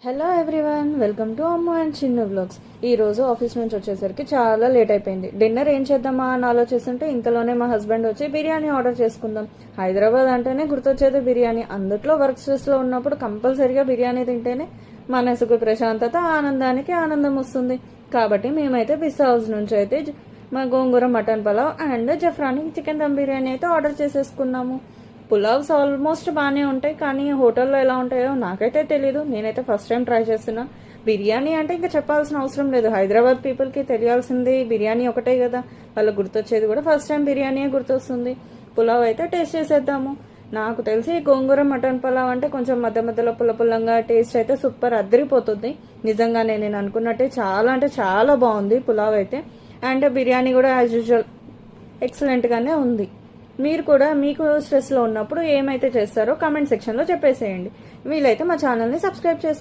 Hello everyone, welcome to Ammu and Chinnu vlogs. ఈ రోజు office నుంచి వచ్చేసరికి చాలా లేట్ అయిపోయింది. డిన్నర్ ఏం చేద్దామా అని ఆలోచిస్తుంటే ఇంతలోనే మా హస్బెండ్ వచ్చి బిర్యానీ ఆర్డర్ చేసుకుందాం. హైదరాబాద్ అంటేనే గుర్తొచ్చేది బిర్యానీ. అందుట్లో వర్క్ స్ట్రెస్లో ఉన్నప్పుడు కంపల్సరీగా బిర్యానీ తింటేనే మనసుకు ప్రశాంతత, ఆనందానికి ఆనందం వస్తుంది. కాబట్టి మేమైతే పిస్తా హౌస్ నుంచి అయితే మా gongura mutton pulao and zafrani chicken dum biryani అయితే ఆర్డర్ చేసేసుకున్నాము. పులావ్స్ ఆల్మోస్ట్ బాగానే ఉంటాయి, కానీ హోటల్లో ఎలా ఉంటాయో నాకైతే తెలీదు. నేనైతే ఫస్ట్ టైం ట్రై చేస్తున్నా. బిర్యానీ అంటే ఇంకా చెప్పాల్సిన అవసరం లేదు. హైదరాబాద్ పీపుల్కి తెలియాల్సింది బిర్యానీ ఒకటే కదా. వాళ్ళకి గుర్తొచ్చేది కూడా ఫస్ట్ టైం బిర్యానీయే గుర్తొస్తుంది. పులావ్ అయితే టేస్ట్ చేసేద్దాము. నాకు తెలిసి గోంగూర మటన్ పులావ్ అంటే కొంచెం మధ్య మధ్యలో పుల్లపుల్లంగా టేస్ట్ అయితే సూపర్ అద్దరిపోతుంది. నిజంగానే నేను అనుకున్నట్టే చాలా అంటే చాలా బాగుంది పులావ్ అయితే. అండ్ బిర్యానీ కూడా యాజ్ యూజువల్ ఎక్సలెంట్గానే ఉంది. మీరు కూడా మీకు స్ట్రెస్లో ఉన్నప్పుడు ఏమైతే చేస్తారో కామెంట్ సెక్షన్లో చెప్పేసేయండి. వీలైతే మా ఛానల్ని సబ్స్క్రైబ్ చేసుకోండి.